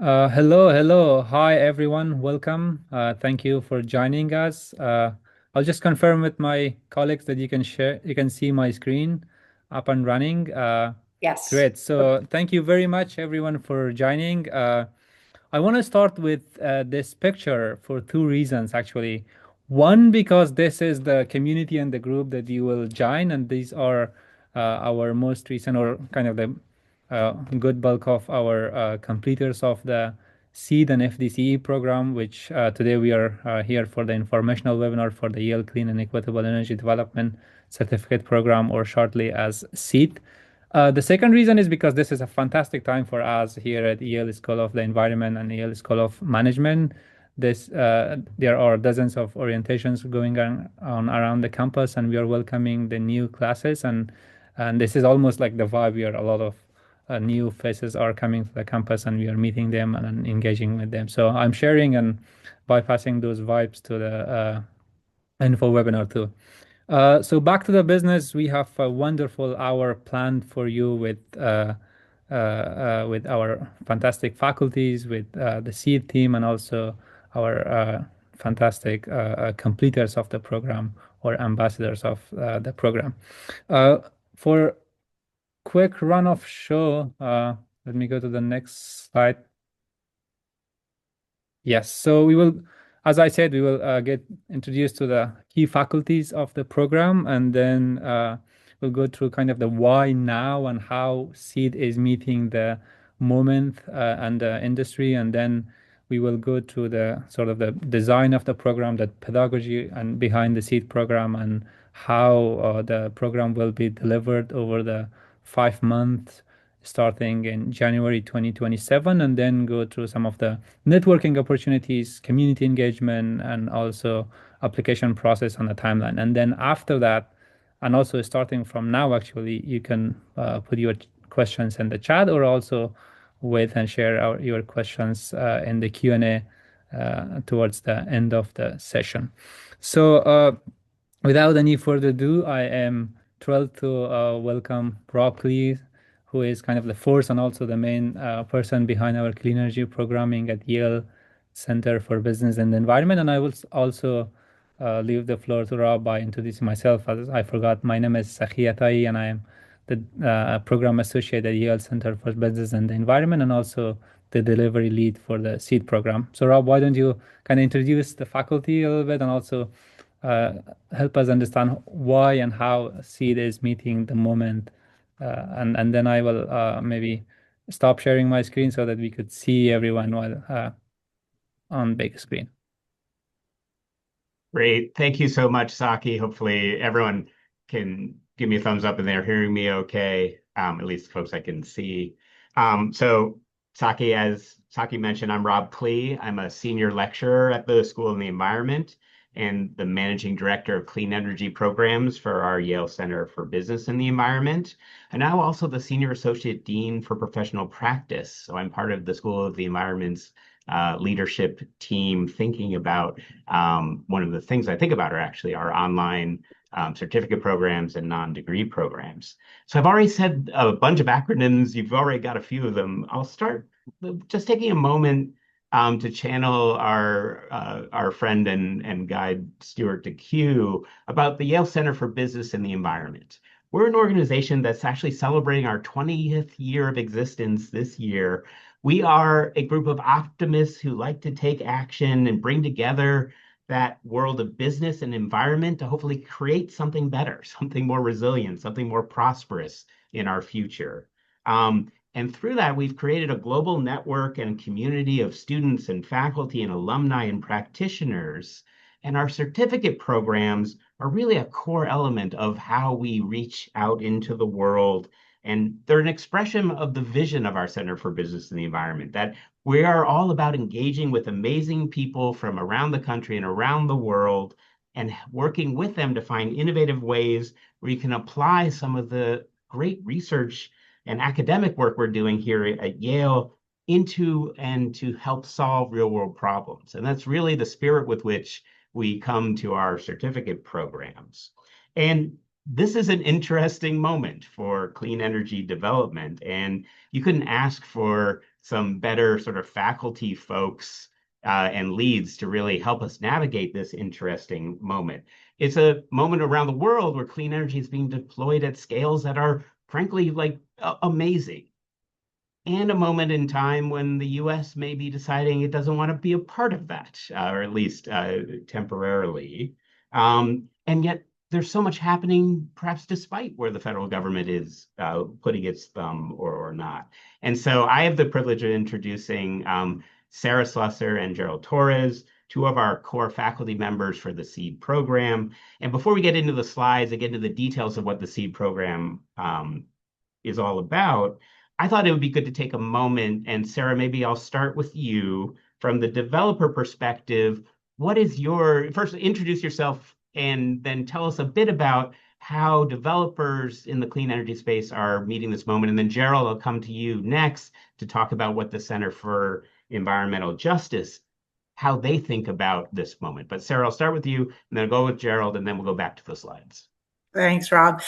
Hello. Hi, everyone. Welcome. Thank you for joining us. I'll just confirm with my colleagues that you can see my screen up and running. Yes. Great. So thank you very much, everyone, for joining. I want to start with this picture for two reasons, actually. One, because this is the community and the group that you will join, and these are our most recent or kind of the good bulk of our completers of the SEED and FDCE program, which today we are here for the informational webinar for the Yale Clean and Equitable Energy Development Certificate Program, or shortly as SEED. The second reason is because this is a fantastic time for us here at Yale School of the Environment and Yale School of Management. There are dozens of orientations going on around the campus, and we are welcoming the new classes. And this is almost like the vibe where a lot of new faces are coming to the campus, and we are meeting them and engaging with them. So I'm sharing and bypassing those vibes to the info webinar too. So back to the business, we have a wonderful hour planned for you with our fantastic faculties, with the SEED team, and also our fantastic completers of the program or ambassadors of the program. For quick run of show, let me go to the next slide. Yes, so we will, as I said, we will get introduced to the key faculties of the program, and then we'll go through kind of the why now and how SEED is meeting the moment and the industry, and then we will go through the sort of the design of the program, the pedagogy and behind the SEED program, and how the program will be delivered over the 5 months starting in January 2027, and then go through some of the networking opportunities, community engagement, and also application process on the timeline. And then after that, and also starting from now, actually, you can put your questions in the chat, or also wait and share your questions in the Q&A towards the end of the session. So without any further ado, I am thrilled to welcome Rob Clee, who is kind of the force and also the main person behind our clean energy programming at Yale Center for Business and the Environment. And I will also leave the floor to Rob by introducing myself. As I forgot, my name is Sakhi Atai, and I am the program associate at Yale Center for Business and the Environment, and also the delivery lead for the SEED program. So Rob, why don't you kind of introduce the faculty a little bit, and also uh, help us understand why and how SEED is meeting the moment, and then I will maybe stop sharing my screen so that we could see everyone while on big screen. Great. Thank you so much, Saki. Hopefully everyone can give me a thumbs up and they're hearing me okay, at least folks I can see. So Saki, as Saki mentioned, I'm Rob Clee. I'm a senior lecturer at the School of the Environment and the managing director of clean energy programs for our Yale Center for Business and the Environment. And now also the senior associate dean for professional practice. So I'm part of the School of the Environment's leadership team thinking about one of the things I think about are actually our online certificate programs and non-degree programs. So I've already said a bunch of acronyms. You've already got a few of them. I'll start just taking a moment to channel our friend and guide Stuart DeQ about the Yale Center for Business and the Environment. We're an organization that's actually celebrating our 20th year of existence this year. We are a group of optimists who like to take action and bring together that world of business and environment to hopefully create something better, something more resilient, something more prosperous in our future. And through that, we've created a global network and community of students and faculty and alumni and practitioners. And our certificate programs are really a core element of how we reach out into the world. And they're an expression of the vision of our Center for Business and the Environment, that we are all about engaging with amazing people from around the country and around the world and working with them to find innovative ways where you can apply some of the great research and academic work we're doing here at Yale into and to help solve real world problems. And that's really the spirit with which we come to our certificate programs. And this is an interesting moment for clean energy development, and you couldn't ask for some better sort of faculty folks and leads to really help us navigate this interesting moment. It's a moment around the world where clean energy is being deployed at scales that are frankly like amazing, and a moment in time when the US may be deciding it doesn't want to be a part of that, or at least temporarily. And yet there's so much happening, perhaps despite where the federal government is putting its thumb or not. And so I have the privilege of introducing Sarah Slusser and Gerald Torres, two of our core faculty members for the CEED program. And before we get into the slides and get into the details of what the CEED program is all about, I thought it would be good to take a moment. And Sarah, maybe I'll start with you from the developer perspective. What is your, first introduce yourself and then tell us a bit about how developers in the clean energy space are meeting this moment. And then Gerald, I'll come to you next to talk about what the Center for Environmental Justice, how they think about this moment. But Sarah, I'll start with you and then I'll go with Gerald and then we'll go back to the slides. Thanks, Rob.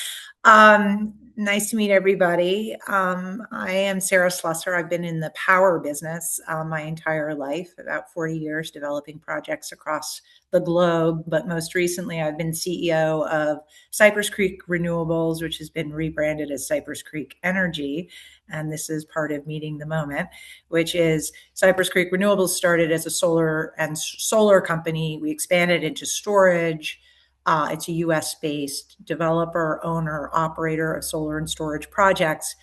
Nice to meet everybody. I am Sarah Slusser. I've been in the power business my entire life, about 40 years developing projects across the globe. But most recently, I've been CEO of Cypress Creek Renewables, which has been rebranded as Cypress Creek Energy. And this is part of meeting the moment, which is Cypress Creek Renewables started as a solar company. We expanded into storage. It's a US-based developer, owner, operator of solar and storage projects.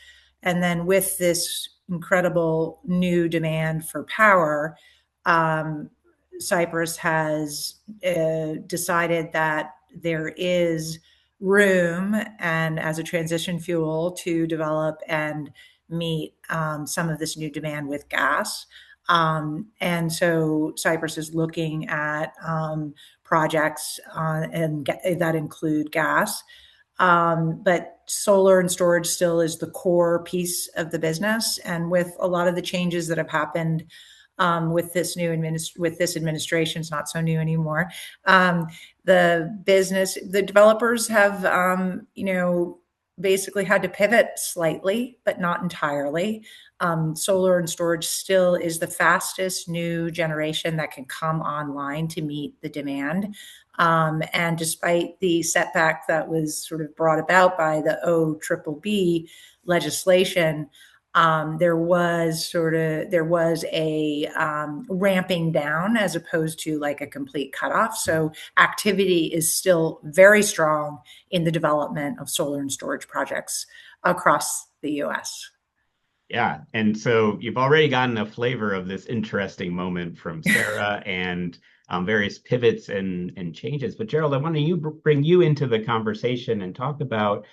And then with this incredible new demand for power, Cypress has decided that there is room and as a transition fuel to develop and meet some of this new demand with gas. And so Cypress is looking at projects and that include gas. But solar and storage still is the core piece of the business. And with a lot of the changes that have happened with this administration, it's not so new anymore. The developers have, basically had to pivot slightly, but not entirely. Solar and storage still is the fastest new generation that can come online to meet the demand. And despite the setback that was sort of brought about by the OBBB legislation, there was a ramping down as opposed to like a complete cutoff. So activity is still very strong in the development of solar and storage projects across the US. Yeah. And so you've already gotten a flavor of this interesting moment from Sarah and various pivots and changes. But Gerald, I want to bring you into the conversation and talk about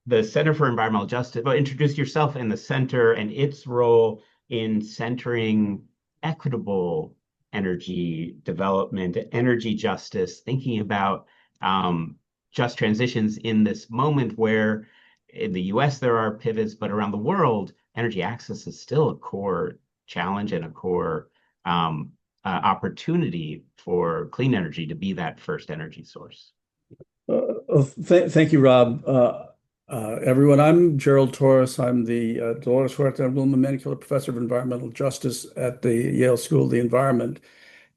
the Center for Environmental Justice. Well, introduce yourself and the center and its role in centering equitable energy development, energy justice, thinking about just transitions in this moment where in the US there are pivots, but around the world, energy access is still a core challenge and a core opportunity for clean energy to be that first energy source. Thank you, Rob. Everyone, I'm Gerald Torres. I'm the Dolores Huerta Wilma Manicular Professor of Environmental Justice at the Yale School of the Environment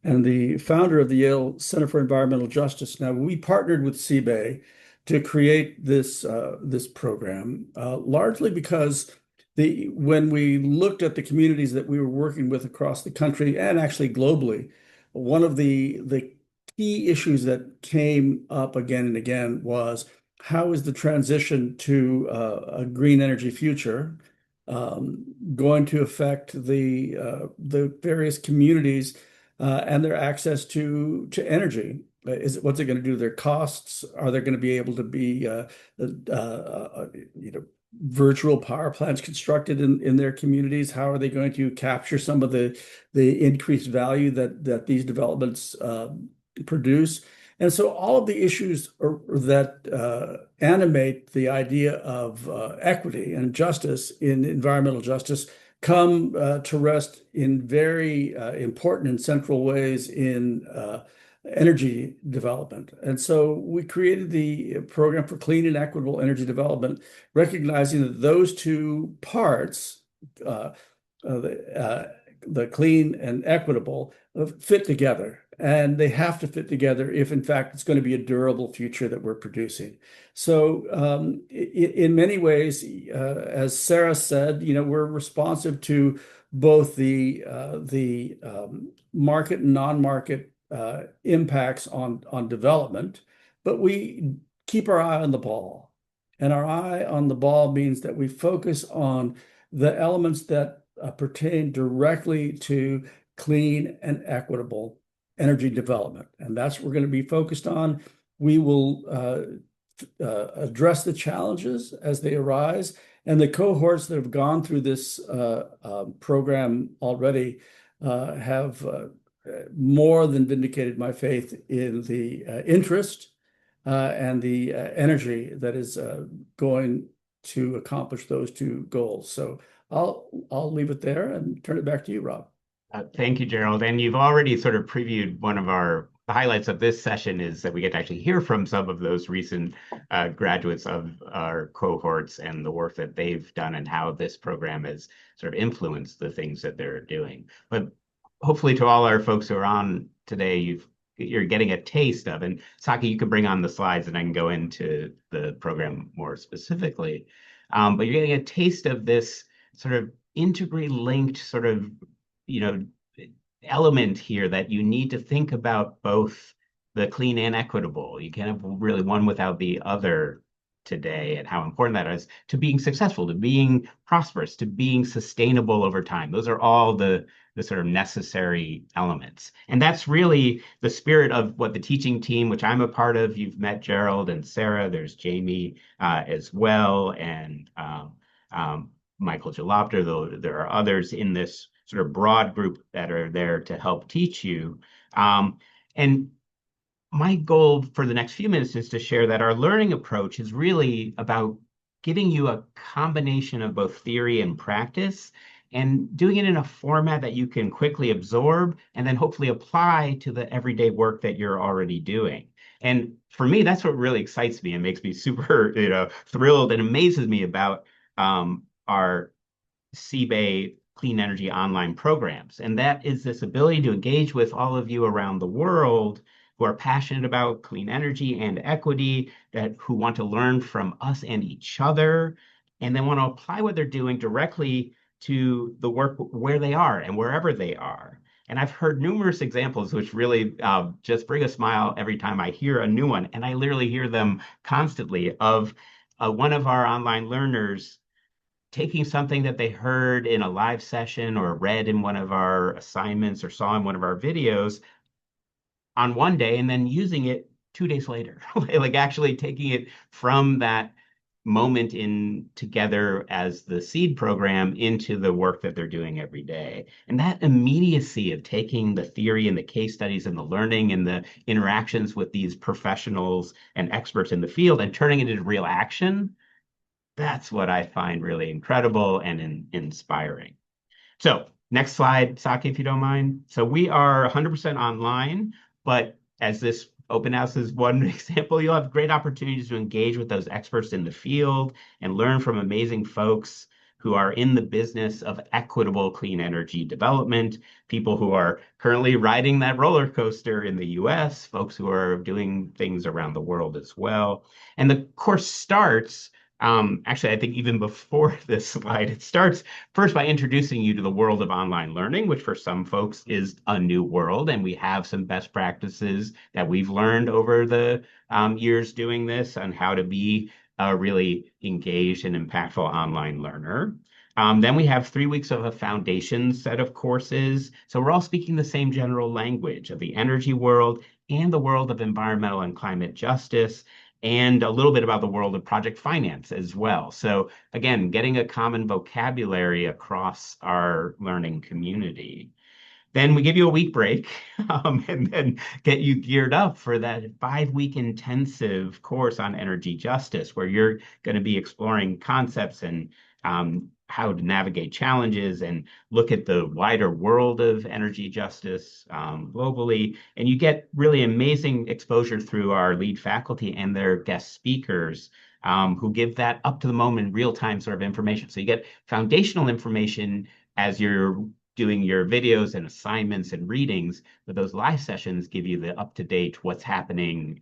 and the founder of the Yale Center for Environmental Justice. Now, we partnered with CBAE to create this program, largely because when we looked at the communities that we were working with across the country and actually globally, one of the key issues that came up again and again was how is the transition to a green energy future going to affect the various communities and their access to energy? What's it going to do to their costs? Are there going to be able to be virtual power plants constructed in their communities? How are they going to capture some of the increased value that these developments produce? And so all of the issues that animate the idea of equity and justice in environmental justice come to rest in very important and central ways in energy development. And so we created the program for clean and equitable energy development, recognizing that those two parts, uh, the clean and equitable, fit together. And they have to fit together if, in fact, it's going to be a durable future that we're producing. So in many ways, as Sarah said, we're responsive to both the market and non-market impacts on development, but we keep our eye on the ball. And our eye on the ball means that we focus on the elements that pertain directly to clean and equitable energy development. And that's what we're going to be focused on. We will address the challenges as they arise. And the cohorts that have gone through this program already have more than vindicated my faith in the interest and the energy that is going to accomplish those two goals. So I'll leave it there and turn it back to you, Rob. Thank you, Gerald. And you've already sort of previewed one of the highlights of this session is that we get to actually hear from some of those recent graduates of our cohorts and the work that they've done and how this program has sort of influenced the things that they're doing. But hopefully to all our folks who are on today, you're getting a taste of, and Saki, you can bring on the slides and I can go into the program more specifically. But you're getting a taste of this sort of integrally linked sort of element here that you need to think about both the clean and equitable. You can't have really one without the other today, and how important that is to being successful, to being prosperous, to being sustainable over time. Those are all the sort of necessary elements. And that's really the spirit of what the teaching team, which I'm a part of. You've met Gerald and Sarah. There's Jamie as well, and Michael Jalopter, though there are others in this sort of broad group that are there to help teach you. And my goal for the next few minutes is to share that our learning approach is really about giving you a combination of both theory and practice, and doing it in a format that you can quickly absorb and then hopefully apply to the everyday work that you're already doing. And for me, that's what really excites me and makes me super, thrilled and amazes me about our CBAE Clean Energy online programs. And that is this ability to engage with all of you around the world who are passionate about clean energy and equity, who want to learn from us and each other, and then want to apply what they're doing directly to the work where they are and wherever they are. And I've heard numerous examples which really just bring a smile every time I hear a new one. And I literally hear them constantly of one of our online learners taking something that they heard in a live session or read in one of our assignments or saw in one of our videos on one day and then using it 2 days later, like actually taking it from that moment in together as the CEED program into the work that they're doing every day. And that immediacy of taking the theory and the case studies and the learning and the interactions with these professionals and experts in the field and turning it into real action, that's what I find really incredible and inspiring. So next slide, Saki, if you don't mind. So we are 100% online, but as this open house is one example, you'll have great opportunities to engage with those experts in the field and learn from amazing folks who are in the business of equitable clean energy development, people who are currently riding that roller coaster in the US, folks who are doing things around the world as well. And the course starts actually, I think even before this slide, it starts first by introducing you to the world of online learning, which for some folks is a new world. And we have some best practices that we've learned over the years doing this on how to be a really engaged and impactful online learner. Then we have 3 weeks of a foundation set of courses. So we're all speaking the same general language of the energy world and the world of environmental and climate justice, and a little bit about the world of project finance as well. So again, getting a common vocabulary across our learning community. Then we give you a week break and then get you geared up for that 5-week intensive course on energy justice, where you're going to be exploring concepts and how to navigate challenges and look at the wider world of energy justice globally. And you get really amazing exposure through our lead faculty and their guest speakers who give that up to the moment real-time sort of information. So you get foundational information as you're doing your videos and assignments and readings, but those live sessions give you the up-to-date what's happening.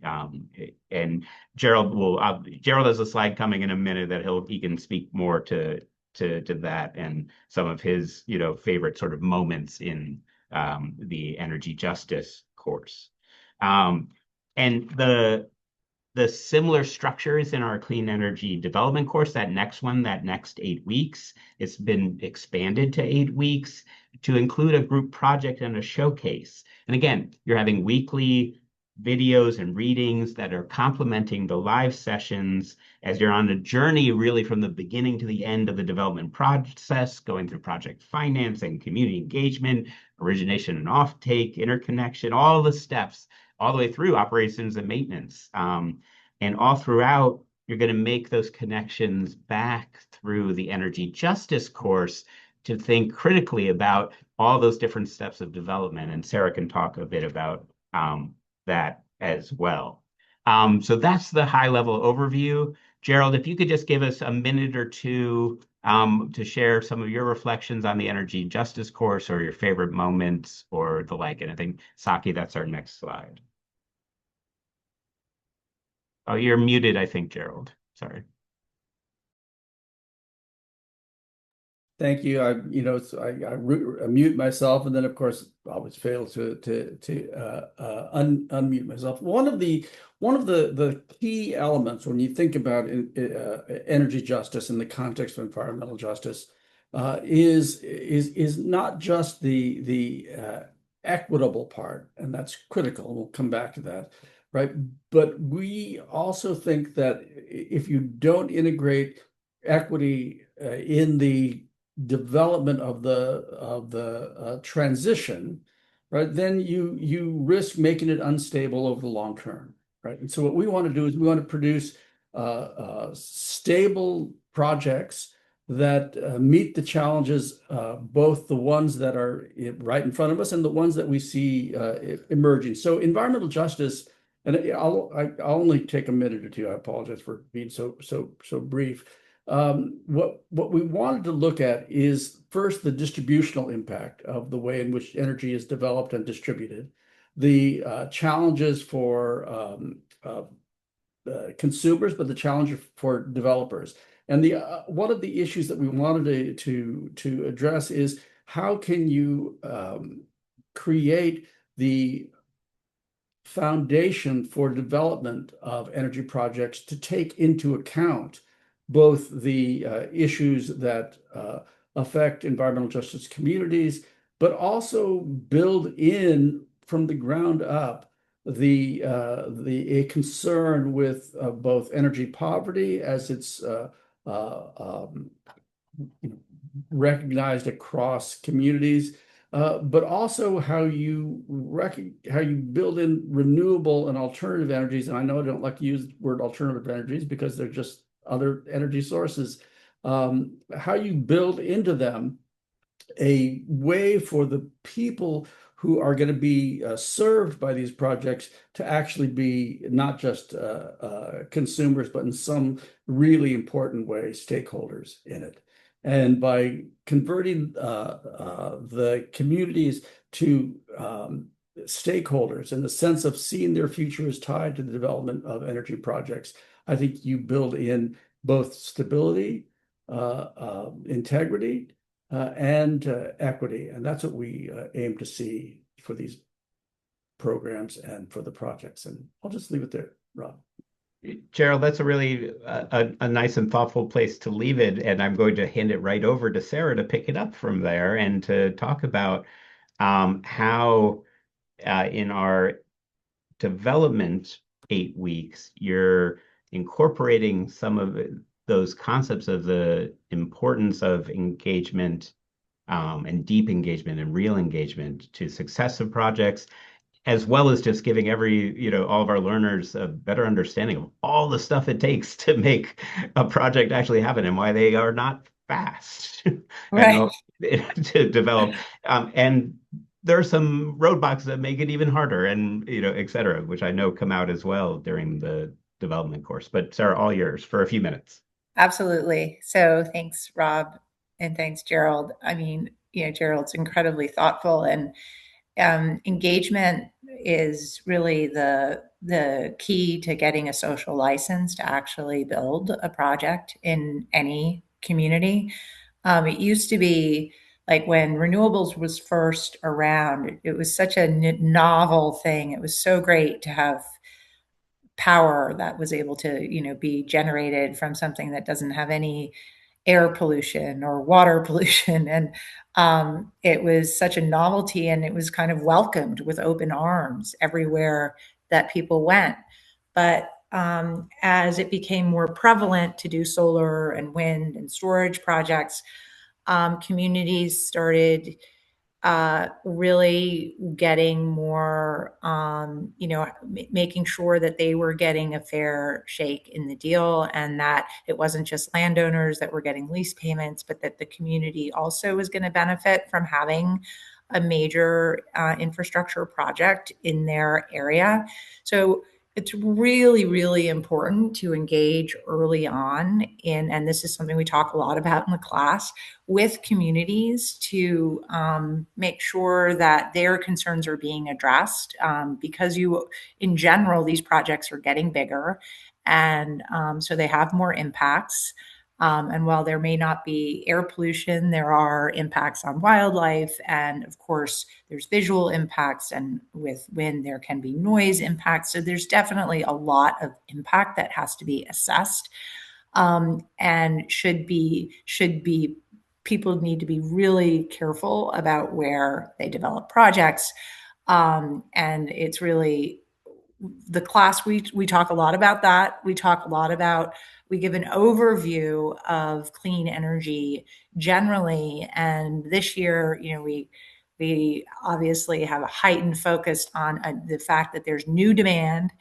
And Gerald has a slide coming in a minute that he can speak more to that and some of his favorite sort of moments in the energy justice course. And the similar structures in our clean energy development course, that next 8 weeks, it's been expanded to 8 weeks to include a group project and a showcase. And again, you're having weekly videos and readings that are complementing the live sessions as you're on a journey really from the beginning to the end of the development process, going through project financing, community engagement, origination and offtake, interconnection, all the steps, all the way through operations and maintenance. And all throughout, you're going to make those connections back through the energy justice course to think critically about all those different steps of development. And Sarah can talk a bit about that as well. So that's the high level overview. Gerald, if you could just give us a minute or two to share some of your reflections on the energy justice course or your favorite moments or the like. And I think, Saki, that's our next slide. Oh, you're muted, I think, Gerald. Sorry. Thank you. I mute myself, and then of course I always fail to unmute myself. One of the key elements when you think about energy justice in the context of environmental justice is not just the equitable part, and that's critical. And we'll come back to that, right? But we also think that if you don't integrate equity in the development of the transition, right, then you risk making it unstable over the long term, right? And so what we want to do is we want to produce stable projects that meet the challenges, both the ones that are right in front of us and the ones that we see emerging. So environmental justice, and I'll only take a minute or two. I apologize for being so brief. What we wanted to look at is first the distributional impact of the way in which energy is developed and distributed, the challenges for consumers, but the challenge for developers. And one of the issues that we wanted to address is how can you create the foundation for development of energy projects to take into account both the issues that affect environmental justice communities, but also build in from the ground up a concern with both energy poverty as it's recognized across communities, but also how you build in renewable and alternative energies. And I know I don't like to use the word alternative energies because they're just other energy sources, how you build into them a way for the people who are going to be served by these projects to actually be not just consumers, but in some really important way, stakeholders in it. And by converting the communities to stakeholders in the sense of seeing their future as tied to the development of energy projects, I think you build in both stability, integrity, and equity. And that's what we aim to see for these programs and for the projects. And I'll just leave it there, Rob. Gerald, that's a really a nice and thoughtful place to leave it. And I'm going to hand it right over to Sarah to pick it up from there and to talk about how in our development 8 weeks, you're incorporating some of those concepts of the importance of engagement and deep engagement and real engagement to success of projects, as well as just giving all of our learners a better understanding of all the stuff it takes to make a project actually happen and why they are not fast Right. to develop. And there are some roadblocks that make it even harder, and et cetera, which I know come out as well during the development course. But Sarah, all yours for a few minutes. Absolutely. So thanks, Rob, and thanks, Gerald. I mean, Gerald's incredibly thoughtful, and engagement is really the key to getting a social license to actually build a project in any community. It used to be like when renewables was first around, it was such a novel thing. It was so great to have power that was able to, be generated from something that doesn't have any air pollution or water pollution. And it was such a novelty, and it was kind of welcomed with open arms everywhere that people went. But as it became more prevalent to do solar and wind and storage projects, communities started really getting more, making sure that they were getting a fair shake in the deal, and that it wasn't just landowners that were getting lease payments, but that the community also was going to benefit from having a major infrastructure project in their area. So it's really, really important to engage early on and this is something we talk a lot about in the class, with communities to make sure that their concerns are being addressed, because in general, these projects are getting bigger, and so they have more impacts. And while there may not be air pollution, there are impacts on wildlife. And of course, there's visual impacts. And with wind, there can be noise impacts. So there's definitely a lot of impact that has to be assessed, and should be people need to be really careful about where they develop projects. And it's really the class, we talk a lot about that. We talk a lot about, we give an overview of clean energy generally. And this year, we obviously have a heightened focus on the fact that there's new demand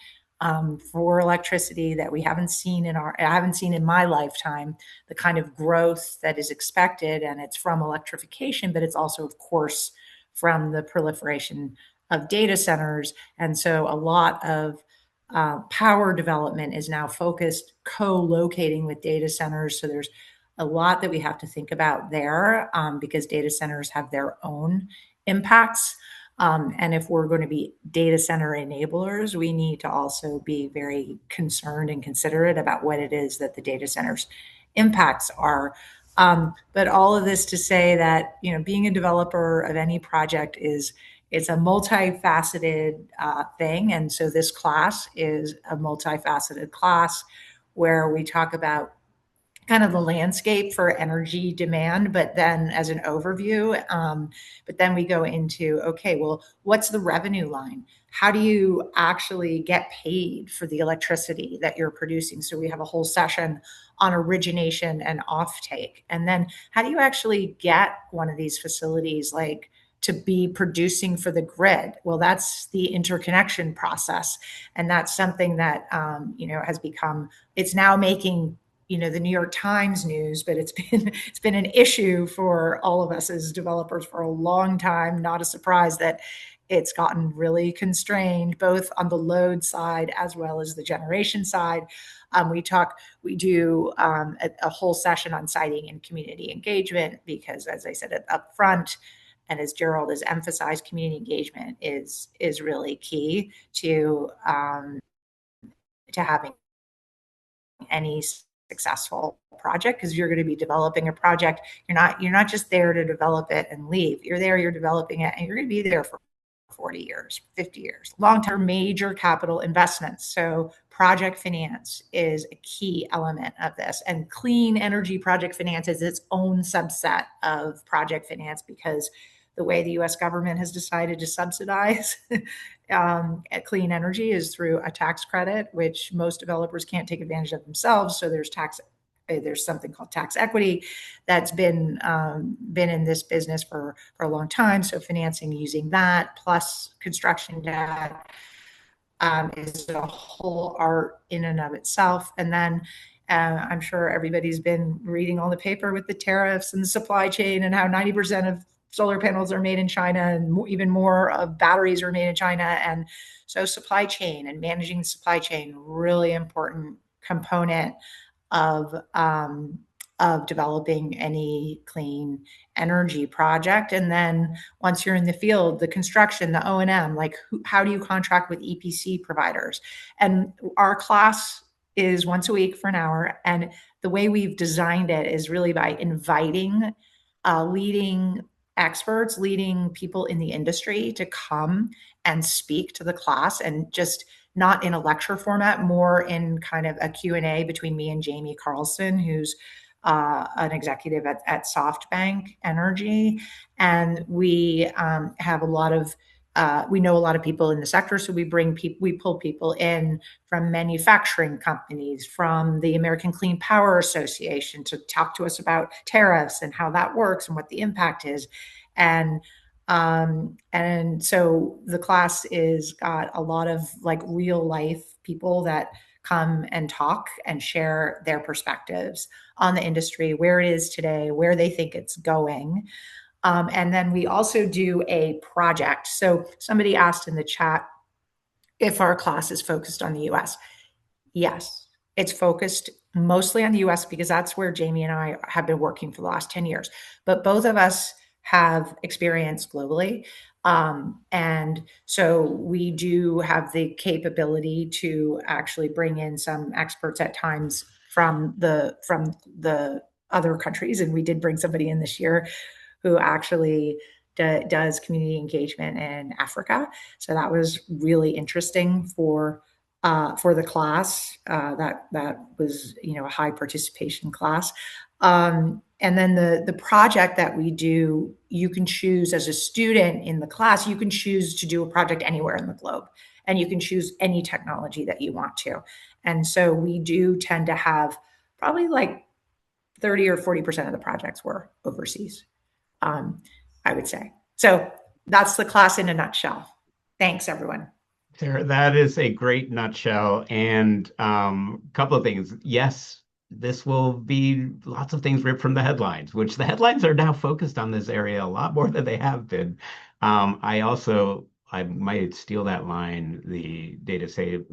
for electricity that I haven't seen in my lifetime, the kind of growth that is expected. And it's from electrification, but it's also, of course, from the proliferation of data centers. And so a lot of power development is now focused co-locating with data centers. So there's a lot that we have to think about there, because data centers have their own impacts. And if we're going to be data center enablers, we need to also be very concerned and considerate about what it is that the data centers impacts are. But all of this to say that, being a developer of any project it's a multifaceted thing. And so this class is a multifaceted class where we talk about kind of the landscape for energy demand, but then as an overview, but then we go into, okay, well, what's the revenue line? How do you actually get paid for the electricity that you're producing? So we have a whole session on origination and offtake. And then how do you actually get one of these facilities to be producing for the grid? Well, that's the interconnection process. And that's something that, has become, it's now making, the New York Times news, but it's been an issue for all of us as developers for a long time. Not a surprise that it's gotten really constrained, both on the load side as well as the generation side. We do a whole session on siting and community engagement, because as I said up front, and as Gerald has emphasized, community engagement is really key to having any successful project, because you're going to be developing a project. You're not just there to develop it and leave. You're developing it, and you're going to be there for 40 years, 50 years, long-term major capital investments. So project finance is a key element of this. And clean energy project finance is its own subset of project finance, because the way the US government has decided to subsidize clean energy is through a tax credit, which most developers can't take advantage of themselves. So there's something called tax equity that's been in this business for a long time. So financing using that plus construction debt is a whole art in and of itself. And then I'm sure everybody's been reading all the paper with the tariffs and the supply chain and how 90% of solar panels are made in China and even more of batteries are made in China. And so supply chain and managing the supply chain, really important component of developing any clean energy project. And then once you're in the field, the construction, the O&M, like how do you contract with EPC providers? And our class is once a week for an hour. And the way we've designed it is really by inviting leading experts, leading people in the industry to come and speak to the class, and just not in a lecture format, more in kind of a Q&A between me and Jamie Carlson, who's an executive at SoftBank Energy. And we have a lot of we know a lot of people in the sector, so we pull people in from manufacturing companies, from the American Clean Power Association, to talk to us about tariffs and how that works and what the impact is. And so the class is got a lot of like real life people that come and talk and share their perspectives on the industry, where it is today, where they think it's going. And then we also do a project. So somebody asked in the chat if our class is focused on the US. Yes, it's focused mostly on the US because that's where Jamie and I have been working for the last 10 years. But both of us have experience globally. And so we do have the capability to actually bring in some experts at times from the other countries. And we did bring somebody in this year who actually does community engagement in Africa. So that was really interesting for the class. That was, a high participation class. And then the project that we do, you can choose as a student in the class, you can choose to do a project anywhere in the globe, and you can choose any technology that you want to. And so we do tend to have probably like 30 or 40% of the projects were overseas, I would say. So that's the class in a nutshell. Thanks, everyone. Sarah, that is a great nutshell. And a couple of things. Yes, this will be lots of things ripped from the headlines, which the headlines are now focused on this area a lot more than they have been. I might steal that line, the data center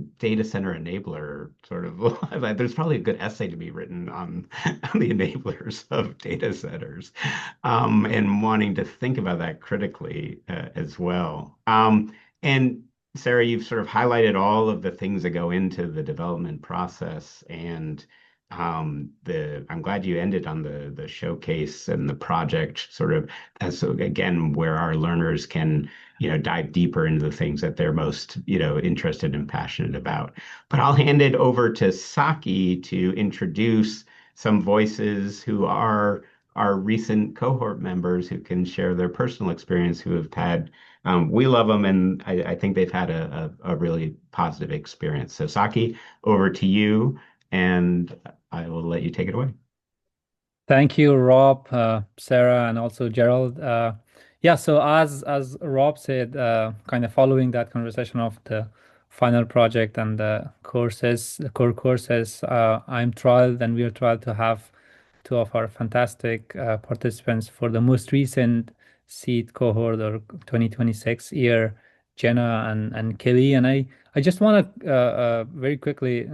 enabler sort of. There's probably a good essay to be written on the enablers of data centers, and wanting to think about that critically as well. And Sarah, you've sort of highlighted all of the things that go into the development process, and I'm glad you ended on the showcase and the project sort of as, so again, where our learners can dive deeper into the things that they're most interested and passionate about. But I'll hand it over to Saki to introduce some voices who are our recent cohort members who can share their personal experience, who have had we love them, and I think they've had a really positive experience. So Saki, over to you, and I will let you take it away. Thank you, Rob, Sarah, and also Gerald. Yeah, so as Rob said, kind of following that conversation of the final project and the core courses, I'm thrilled, and we are thrilled to have two of our fantastic participants for the most recent CEED cohort or 2026 year, Jenna and Kelly. And I just want to very quickly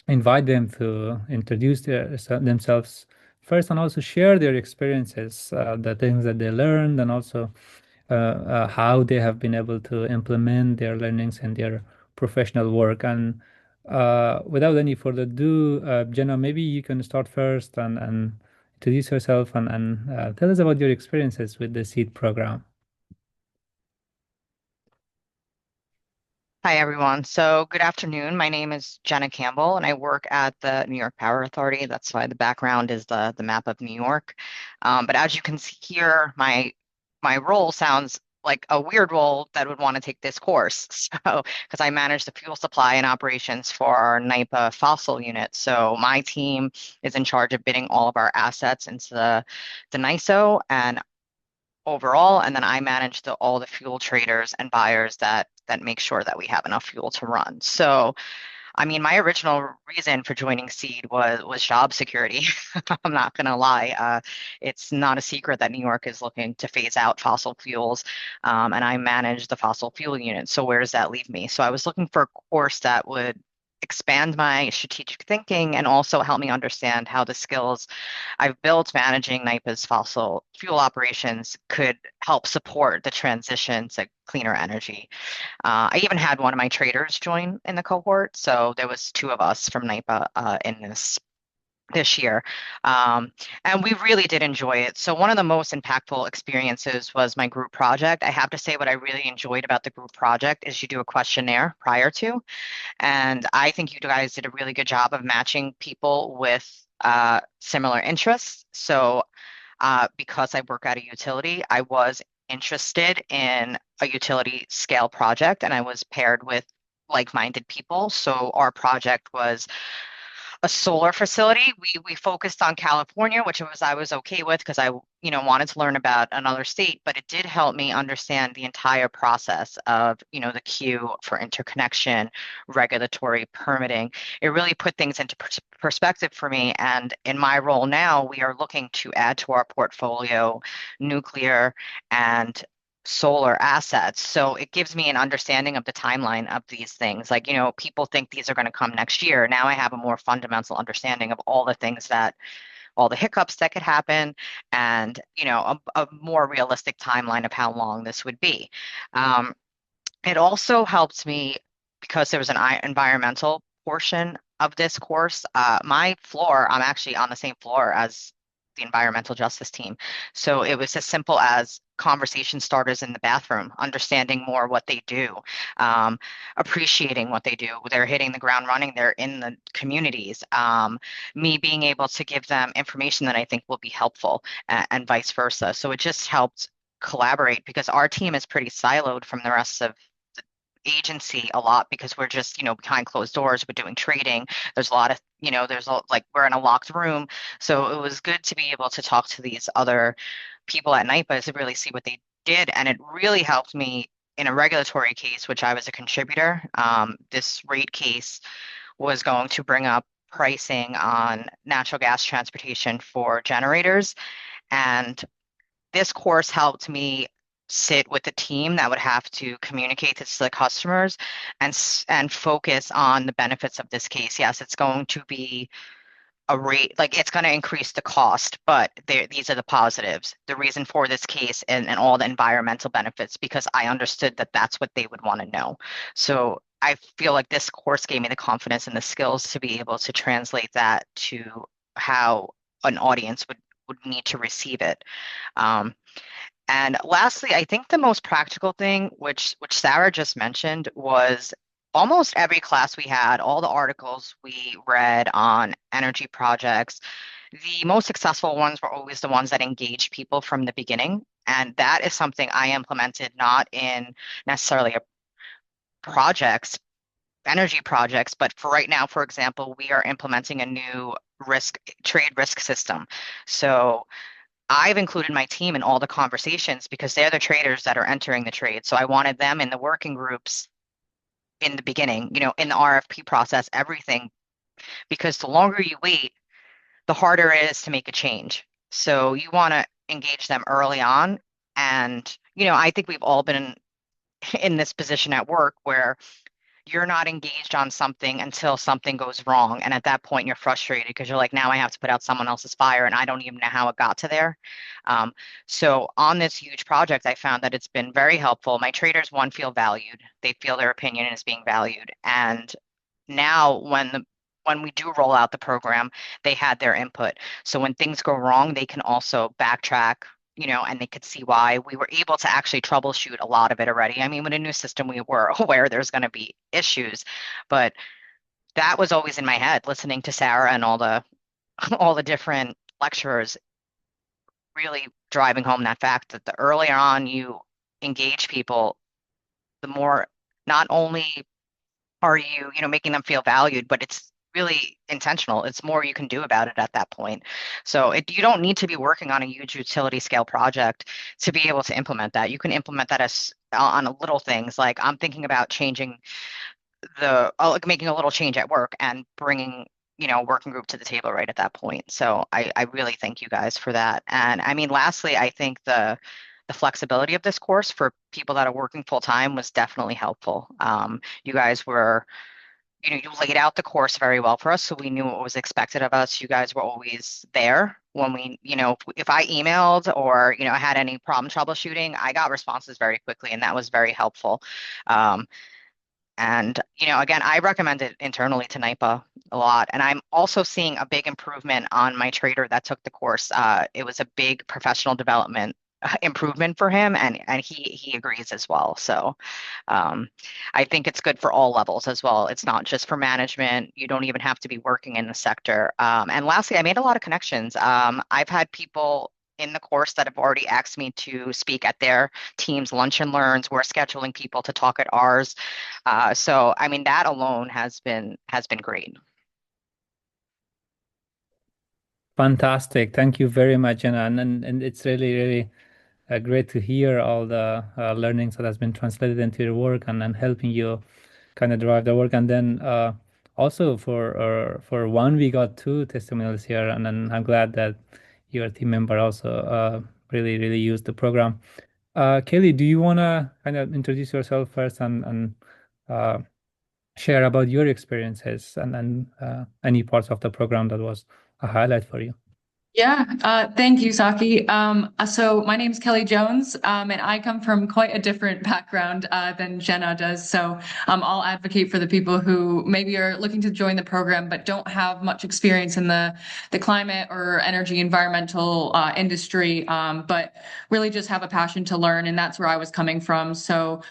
invite them to introduce themselves first, and also share their experiences, the things that they learned, and also how they have been able to implement their learnings in their professional work. And without any further ado, Jenna, maybe you can start first and introduce yourself and tell us about your experiences with the CEED program. Hi, everyone. So good afternoon. My name is Jenna Campbell, and I work at the New York Power Authority. That's why the background is the map of New York. But as you can see here, my role sounds like a weird role that would want to take this course. So, because I manage the fuel supply and operations for our NYPA fossil unit. So my team is in charge of bidding all of our assets into the NYSO and overall, and then I manage all the fuel traders and buyers that make sure that we have enough fuel to run. So I mean, my original reason for joining CEED was job security. I'm not gonna lie. It's not a secret that New York is looking to phase out fossil fuels, and I manage the fossil fuel unit. So where does that leave me? So I was looking for a course that would expand my strategic thinking and also help me understand how the skills I've built managing NYPA's fossil fuel operations could help support the transition to cleaner energy. I even had one of my traders join in the cohort, so there was two of us from NYPA in this year. Um, and we really did enjoy it. So one of the most impactful experiences was my group project. I have to say what I really enjoyed about the group project is you do a questionnaire prior to, and I think you guys did a really good job of matching people with similar interests. So because I work at a utility, I was interested in a utility scale project and I was paired with like-minded people. So our project was a solar facility. We focused on California, which I was okay with because I wanted to learn about another state, but it did help me understand the entire process of the queue for interconnection, regulatory permitting. It really put things into perspective for me. And in my role now, we are looking to add to our portfolio nuclear and solar assets. So it gives me an understanding of the timeline of these things. Like, people think these are going to come next year. Now I have a more fundamental understanding of all the things that, all the hiccups that could happen, and, a more realistic timeline of how long this would be. Um, it also helped me because there was an environmental portion of this course. My floor, I'm actually on the same floor as the environmental justice team. So it was as simple as conversation starters in the bathroom, understanding more what they do, appreciating what they do. They're hitting the ground running, they're in the communities. Me being able to give them information that I think will be helpful and vice versa. So it just helped collaborate because our team is pretty siloed from the rest of agency a lot because we're just behind closed doors, we're doing trading. There's a lot of like we're in a locked room, so it was good to be able to talk to these other people at NYPA to really see what they did, and it really helped me in a regulatory case, which I was a contributor. This rate case was going to bring up pricing on natural gas transportation for generators, and this course helped me sit with the team that would have to communicate this to the customers and focus on the benefits of this case. Yes, it's going to be a rate, like it's going to increase the cost, but these are the positives, the reason for this case, and all the environmental benefits, because I understood that that's what they would want to know. So I feel like this course gave me the confidence and the skills to be able to translate that to how an audience would need to receive it. Um, and lastly, I think the most practical thing, which Sarah just mentioned, was almost every class we had, all the articles we read on energy projects, the most successful ones were always the ones that engaged people from the beginning. And that is something I implemented not in necessarily a energy projects, but for right now, for example, we are implementing a new trade risk system. So I've included my team in all the conversations because they're the traders that are entering the trade. So I wanted them in the working groups in the beginning, in the RFP process, everything, because the longer you wait, the harder it is to make a change. So you want to engage them early on. And, I think we've all been in this position at work where you're not engaged on something until something goes wrong. And at that point, you're frustrated because you're like, now I have to put out someone else's fire and I don't even know how it got to there. So on this huge project, I found that it's been very helpful. My traders, one, feel valued. They feel their opinion is being valued. And now when we do roll out the program, they had their input. So when things go wrong, they can also backtrack, and they could see why. We were able to actually troubleshoot a lot of it already. I mean, with a new system, we were aware there's going to be issues, but that was always in my head, listening to Sarah and all the all the different lecturers, really driving home that fact that the earlier on you engage people, the more not only are you, making them feel valued, but it's really intentional. It's more you can do about it at that point. So you don't need to be working on a huge utility scale project to be able to implement that. You can implement that as on little things. Like I'm thinking about changing like making a little change at work and bringing, a working group to the table right at that point. So I really thank you guys for that. And I mean, lastly, I think the flexibility of this course for people that are working full time was definitely helpful. You guys were, you laid out the course very well for us, so we knew what was expected of us. You guys were always there when we, if I emailed or, I had any problem troubleshooting, I got responses very quickly, and that was very helpful. And, again, I recommend it internally to NYPA a lot. And I'm also seeing a big improvement on my trader that took the course. It was a big professional development improvement for him, and he agrees as well. So I think it's good for all levels as well. It's not just for management. You don't even have to be working in the sector. And lastly, I made a lot of connections. I've had people in the course that have already asked me to speak at their team's lunch and learns. We're scheduling people to talk at ours. So I mean, that alone has been great. Fantastic. Thank you very much, Jenna. And it's really, really great to hear all the learnings that has been translated into your work and helping you kind of drive the work. And then also for one, we got two testimonials here, and then I'm glad that your team member also really, really used the program. Kelly, do you want to kind of introduce yourself first and share about your experiences and any parts of the program that was a highlight for you? Yeah, thank you, Saki. So my name is Kelly Jones, and I come from quite a different background than Jenna does. So I'll advocate for the people who maybe are looking to join the program but don't have much experience in the climate or energy environmental industry, but really just have a passion to learn, and that's where I was coming from. So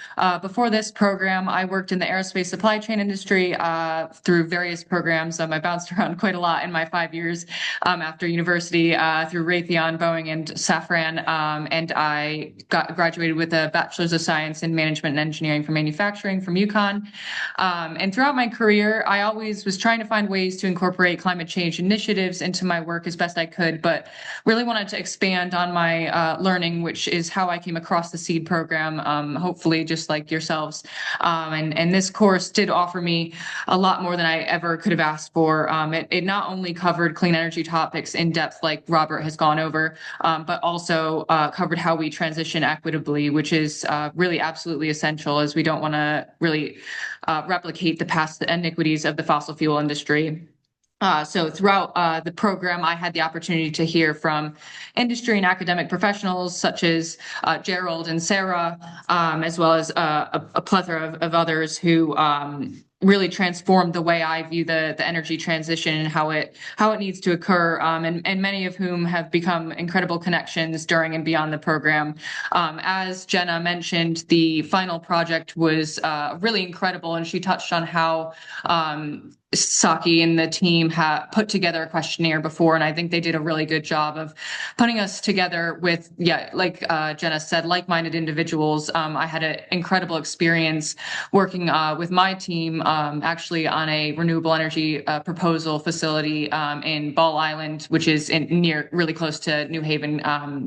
before this program, I worked in the aerospace supply chain industry through various programs. I bounced around quite a lot in my 5 years after university. Through Raytheon, Boeing, and Safran, and I graduated with a Bachelor's of Science in Management and Engineering for Manufacturing from UConn. And throughout my career, I always was trying to find ways to incorporate climate change initiatives into my work as best I could, but really wanted to expand on my learning, which is how I came across the CEED program, hopefully just like yourselves. And this course did offer me a lot more than I ever could have asked for. It not only covered clean energy topics in depth, like Robert has gone over, but also covered how we transition equitably, which is really absolutely essential, as we don't want to really replicate the past iniquities of the fossil fuel industry. So throughout the program, I had the opportunity to hear from industry and academic professionals such as Gerald and Sarah, as well as a plethora of others who really transformed the way I view the energy transition and how it needs to occur, and many of whom have become incredible connections during and beyond the program. As Jenna mentioned, the final project was really incredible, and she touched on how Saki and the team had put together a questionnaire before, and I think they did a really good job of putting us together with, like Jenna said, like-minded individuals. I had an incredible experience working with my team, actually on a renewable energy proposal facility in Ball Island, which is really close to New Haven,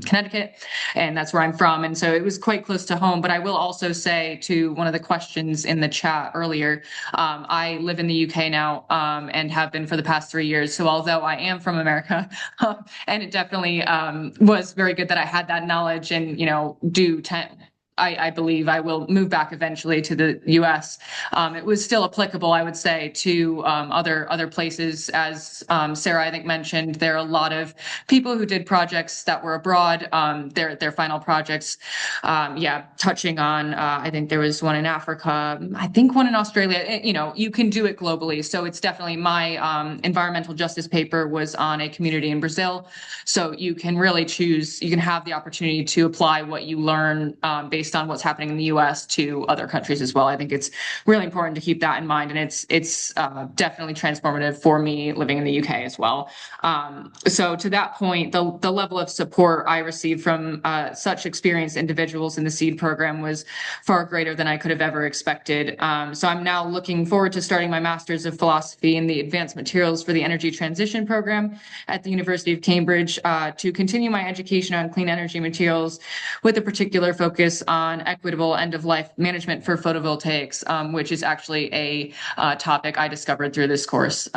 Connecticut, and that's where I'm from. And so it was quite close to home. But I will also say, to one of the questions in the chat earlier, I live in the UK now, and have been for the past 3 years. So although I am from America, and it definitely was very good that I had that knowledge, and I believe I will move back eventually to the U.S. It was still applicable, I would say, to other places. As Sarah, I think, mentioned, there are a lot of people who did projects that were abroad. Their final projects, touching on. I think there was one in Africa. I think one in Australia. You can do it globally. So it's definitely, my environmental justice paper was on a community in Brazil. So you can really choose. You can have the opportunity to apply what you learn based on what's happening in the U.S. to other countries as well. I think it's really important to keep that in mind, and it's definitely transformative for me living in the UK as well. So to that point, the level of support I received from such experienced individuals in the CEED program was far greater than I could have ever expected. So I'm now looking forward to starting my Master's of Philosophy in the Advanced Materials for the Energy Transition program at the University of Cambridge, to continue my education on clean energy materials, with a particular focus on equitable end-of-life management for photovoltaics, which is actually a topic I discovered through this course,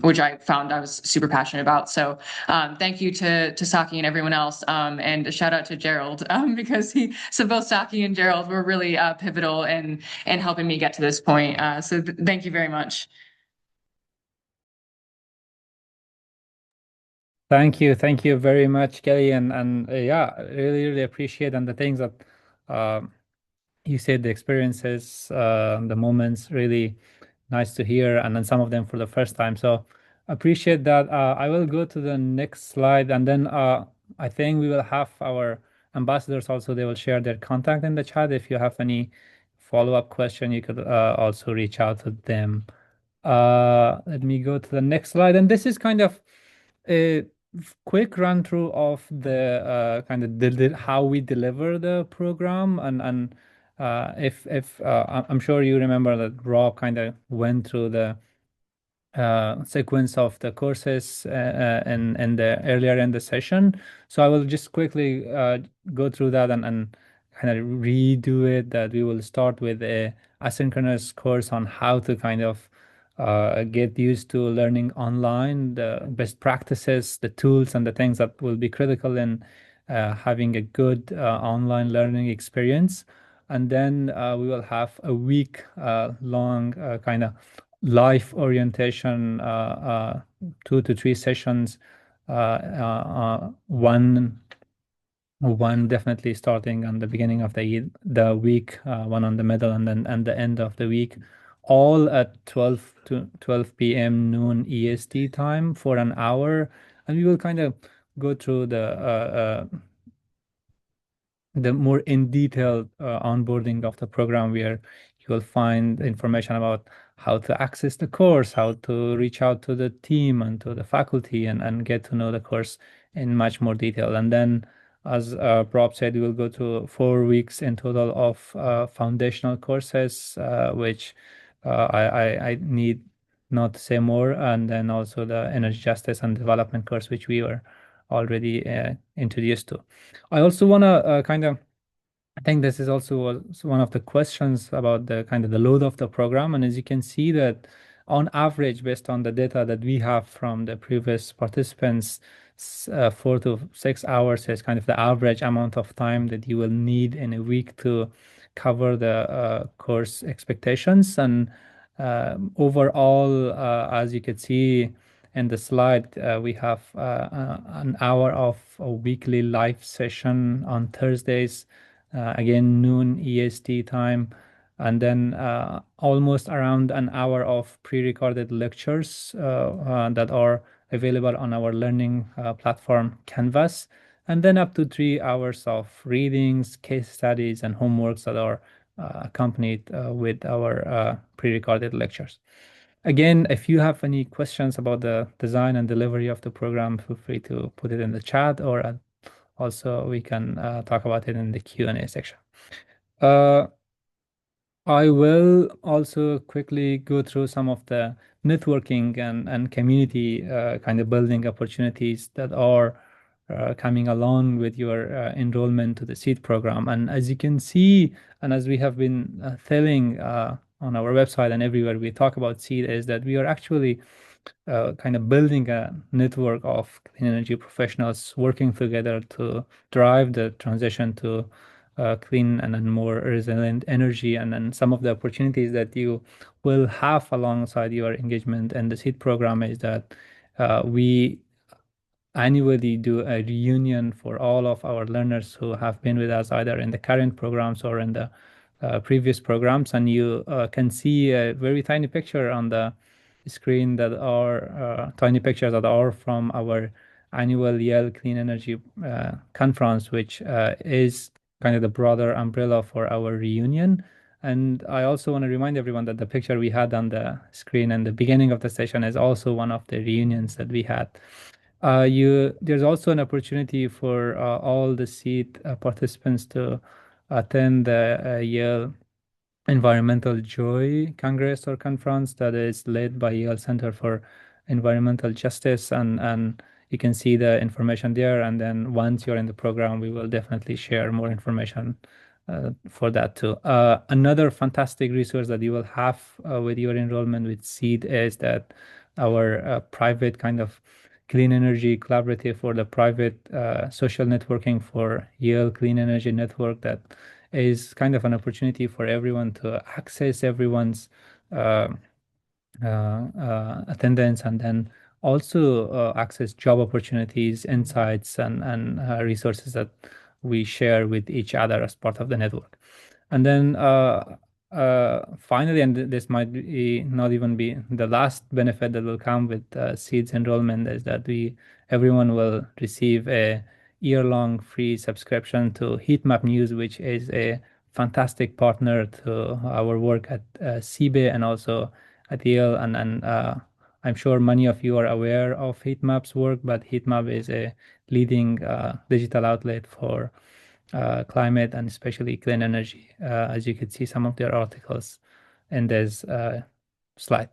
which I found I was super passionate about. So thank you to Saki and everyone else, and a shout out to Gerald, because both Saki and Gerald were really pivotal in helping me get to this point. So thank you very much. Thank you very much, Kelly, and yeah, really appreciate and the things that uh, you said, the experiences, the moments, really nice to hear, and then some of them for the first time. So appreciate that. I will go to the next slide, and then I think we will have our ambassadors also. They will share their contact in the chat. If you have any follow-up question, you could also reach out to them. Let me go to the next slide, and this is kind of a quick run through of the kind of how we deliver the program, and if I'm sure you remember that Rob kind of went through the sequence of the courses and the earlier in the session. So I will just quickly go through that and kind of redo it. That we will start with a asynchronous course on how to kind of get used to learning online, the best practices, the tools, and the things that will be critical in having a good online learning experience. And then we will have a week long kind of life orientation, 2 to 3 sessions, one definitely starting on the beginning of the week, one on the middle, and then and the end of the week, all at 12 p.m. noon EST time for an hour, and we will kind of go through the more in detailed onboarding of the program, where you will find information about how to access the course, how to reach out to the team and to the faculty, and get to know the course in much more detail. And then, as Rob said, we will go to 4 weeks in total of foundational courses, which I need not to say more. And then also the energy justice and development course, which we were already introduced to. I also want to kind of, I think this is also one of the questions about the kind of the load of the program. And as you can see that on average, based on the data that we have from the previous participants, 4 to 6 hours is kind of the average amount of time that you will need in a week to cover the course expectations. And overall, as you can see in the slide, we have an hour of a weekly live session on Thursdays, again noon EST time, and then almost around an hour of pre-recorded lectures that are available on our learning platform Canvas, and then up to 3 hours of readings, case studies, and homeworks that are accompanied with our pre-recorded lectures. Again, if you have any questions about the design and delivery of the program, feel free to put it in the chat, or also we can talk about it in the Q&A section. I will also quickly go through some of the networking and community kind of building opportunities that are coming along with your enrollment to the CEED program. And as you can see, and as we have been telling on our website and everywhere we talk about CEED, is that we are actually kind of building a network of clean energy professionals working together to drive the transition to clean and then more resilient energy. And then some of the opportunities that you will have alongside your engagement in the CEED program is that we annually do a reunion for all of our learners who have been with us either in the current programs or in the previous programs. And you can see a very tiny picture on the screen that are tiny pictures that are from our annual Yale Clean Energy Conference, which is kind of the broader umbrella for our reunion. And I also want to remind everyone that the picture we had on the screen in the beginning of the session is also one of the reunions that we had. There's also an opportunity for all the CEED participants to attend the Yale Environmental Joy Congress or Conference that is led by Yale Center for Environmental Justice, and you can see the information there. And then once you're in the program, we will definitely share more information for that too. Another fantastic resource that you will have with your enrollment with CEED is that our private kind of clean energy collaborative for the private social networking for Yale Clean Energy Network, that is kind of an opportunity for everyone to access everyone's uh, attendance, and then also access job opportunities, insights, and resources that we share with each other as part of the network. And then finally, and this might be not even be the last benefit that will come with CEED's enrollment, is that everyone will receive a year-long free subscription to Heatmap News, which is a fantastic partner to our work at CBE and also at Yale. And I'm sure many of you are aware of Heatmap's work, but Heatmap is a leading digital outlet for climate and especially clean energy, as you can see some of their articles in this slide.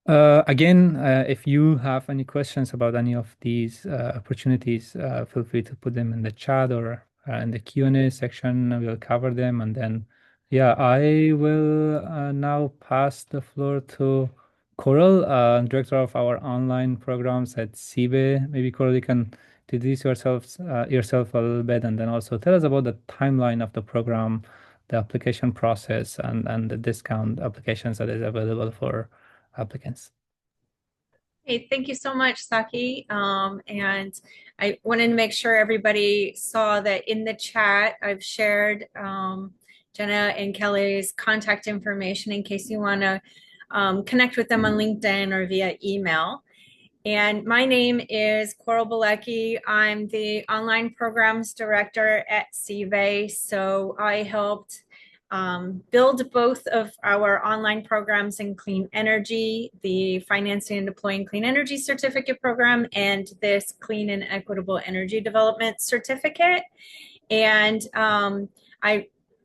Again, if you have any questions about any of these opportunities, feel free to put them in the chat or in the Q&A section. We'll cover them. And then, yeah, I will now pass the floor to Coral, director of our online programs at CBE. Maybe Coral, you can introduce yourself a little bit, and then also tell us about the timeline of the program, the application process, and the discount applications that is available for applicants. Hey, thank you so much, Saki. And I wanted to make sure everybody saw that in the chat, I've shared Jenna and Kelly's contact information in case you want to connect with them on LinkedIn or via email. And my name is Coral Balecki. I'm the online programs director at CEED. So I helped build both of our online programs in clean energy, the Financing and Deploying Clean Energy Certificate Program, and this Clean and Equitable Energy Development Certificate. And I'm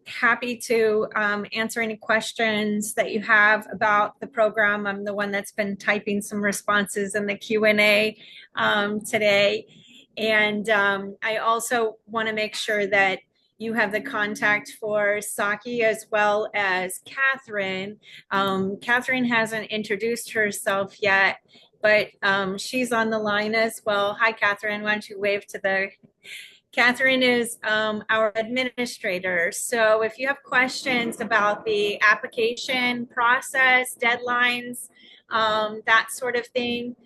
happy to answer any questions that you have about the program. I'm the one that's been typing some responses in the Q&A today. And I also want to make sure that you have the contact for Saki as well as Catherine. Catherine hasn't introduced herself yet, but she's on the line as well. Hi, Catherine. Why don't you wave to the... Catherine is our administrator. So if you have questions about the application process, deadlines, that sort of thing,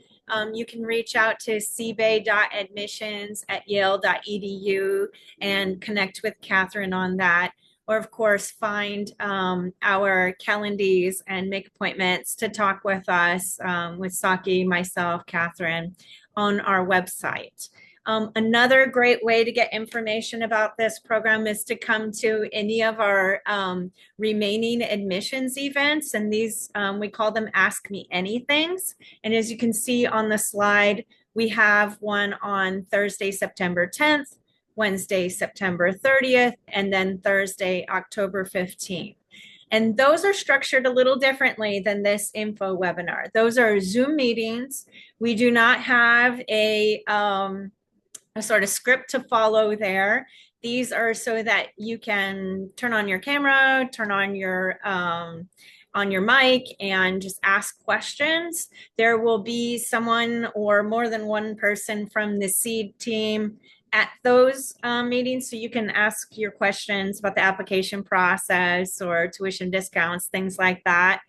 you can reach out to cbay.admissions@yale.edu and connect with Catherine on that. Or of course, find our calendars and make appointments to talk with us, with Saki, myself, Catherine, on our website. Another great way to get information about this program is to come to any of our remaining admissions events. And these, we call them Ask Me Anythings. And as you can see on the slide, we have one on Thursday, September 10th, Wednesday, September 30th, and then Thursday, October 15th. And those are structured a little differently than this info webinar. Those are Zoom meetings. We do not have a sort of script to follow there. These are so that you can turn on your camera, turn on your mic, and just ask questions. There will be someone or more than one person from the CEED team at those meetings, so you can ask your questions about the application process or tuition discounts, things like that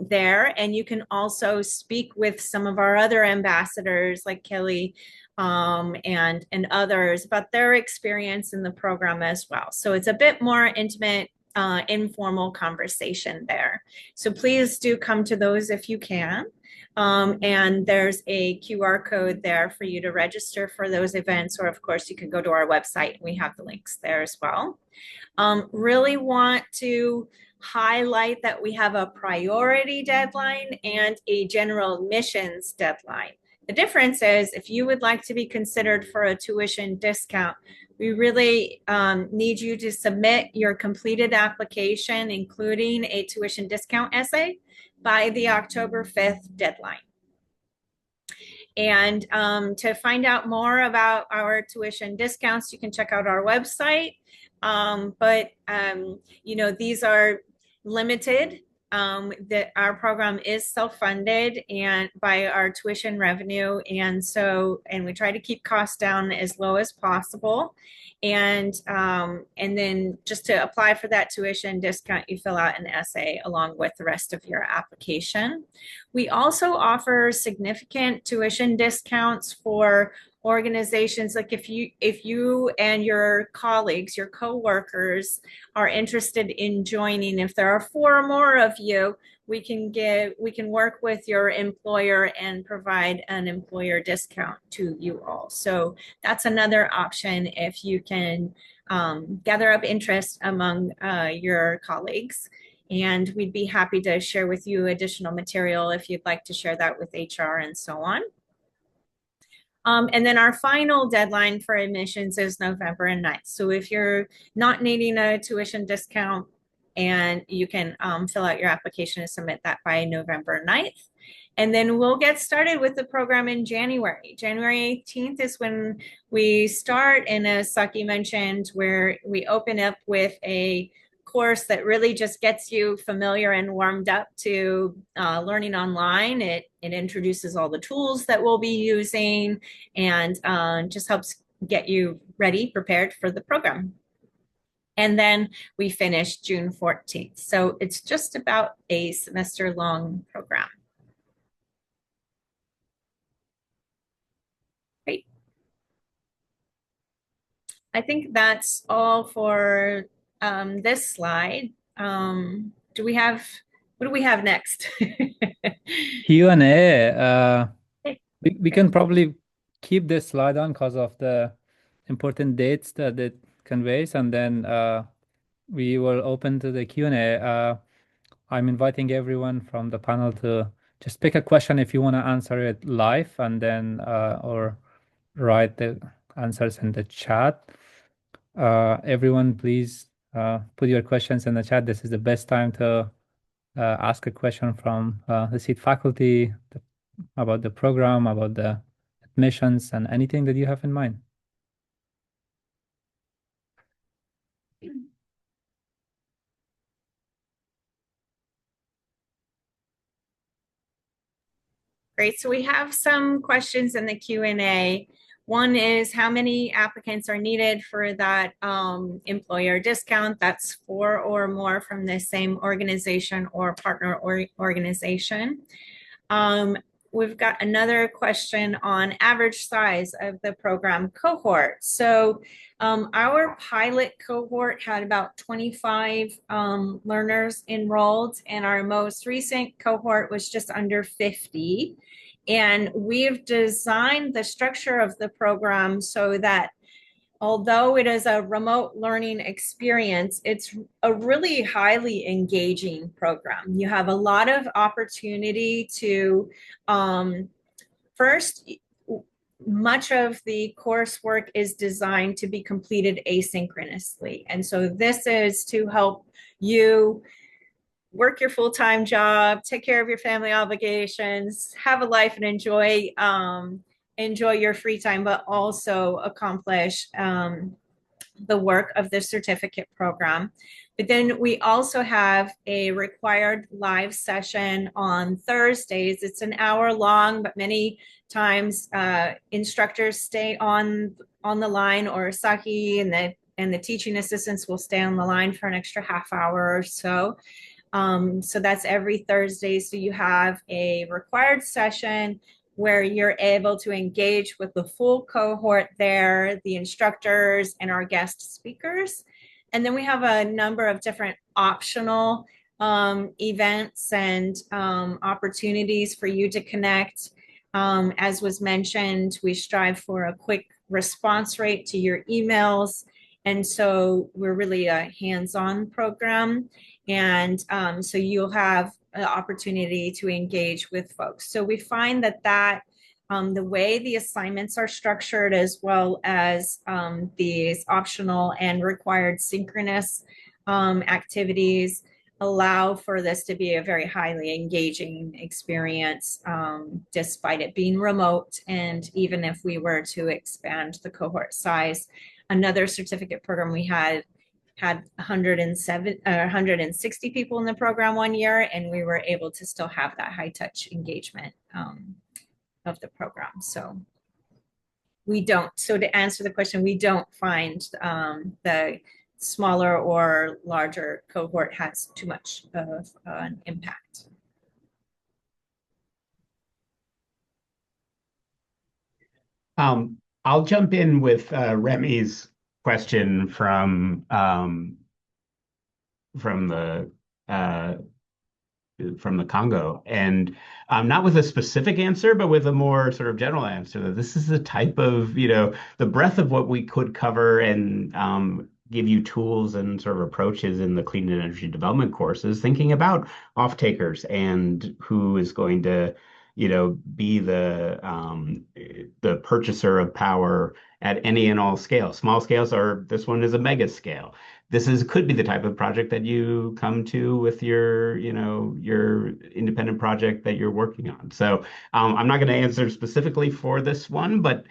there. And you can also speak with some of our other ambassadors like Kelly and others about their experience in the program as well. So it's a bit more intimate, informal conversation there. So please do come to those if you can. And there's a QR code there for you to register for those events, or of course you can go to our website. We have the links there as well. Really want to highlight that we have a priority deadline and a general admissions deadline. The difference is if you would like to be considered for a tuition discount, we really need you to submit your completed application, including a tuition discount essay, by the October 5th deadline. And to find out more about our tuition discounts, you can check out our website. But you know, these are limited. That our program is self-funded and by our tuition revenue, and we try to keep costs down as low as possible. And then just to apply for that tuition discount, you fill out an essay along with the rest of your application. We also offer significant tuition discounts for organizations. Like if you and your colleagues, your coworkers are interested in joining, if there are 4 or more of you, we can work with your employer and provide an employer discount to you all. So that's another option if you can gather up interest among your colleagues. And we'd be happy to share with you additional material if you'd like to share that with HR and so on. And then our final deadline for admissions is November 9th. So if you're not needing a tuition discount, and you can fill out your application and submit that by November 9th. And then we'll get started with the program in January. January 18th is when we start. And as Saki mentioned, where we open up with a course that really just gets you familiar and warmed up to learning online. It introduces all the tools that we'll be using and just helps get you ready, prepared for the program. And then we finish June 14th. So it's just about a semester-long program. Great. I think that's all for this slide. What do we have next? Q&A. We can probably keep this slide on because of the important dates that it conveys, and then we will open to the Q&A. I'm inviting everyone from the panel to just pick a question if you want to answer it live, and then or write the answers in the chat. Everyone, please put your questions in the chat. This is the best time to ask a question from the CEED faculty about the program, about the admissions, and anything that you have in mind. Great. So we have some questions in the Q&A. One is how many applicants are needed for that employer discount? That's 4 or more from the same organization or partner organization. We've got another question on average size of the program cohort. So our pilot cohort had about 25 learners enrolled, and our most recent cohort was just under 50. And we've designed the structure of the program so that although it is a remote learning experience, it's a really highly engaging program. You have a lot of opportunity to, first, much of the coursework is designed to be completed asynchronously. And so this is to help you work your full-time job, take care of your family obligations, have a life, and enjoy your free time, but also accomplish the work of the certificate program. But then we also have a required live session on Thursdays. It's an hour long, but many times instructors stay on the line, or Saki and the teaching assistants will stay on the line for an extra half hour or so. So that's every Thursday. So you have a required session where you're able to engage with the full cohort there, the instructors and our guest speakers. And then we have a number of different optional events and opportunities for you to connect. As was mentioned, we strive for a quick response rate to your emails. And so we're really a hands-on program. And so you'll have an opportunity to engage with folks. So we find that the way the assignments are structured, as well as these optional and required synchronous activities, allow for this to be a very highly engaging experience, despite it being remote. And even if we were to expand the cohort size, another certificate program we had had 160 people in the program one year, and we were able to still have that high touch engagement of the program. So we don't. So to answer the question, we don't find the smaller or larger cohort has too much of an impact. I'll jump in with Remy's question from the Congo, and not with a specific answer, but with a more sort of general answer that this is the type of, the breadth of what we could cover and give you tools and sort of approaches in the clean energy development courses, thinking about off-takers and who is going to, be the purchaser of power at any and all scales. Small scales, or this one is a mega scale. Could be the type of project that you come to with your independent project that you're working on. So I'm not going to answer specifically for this one, but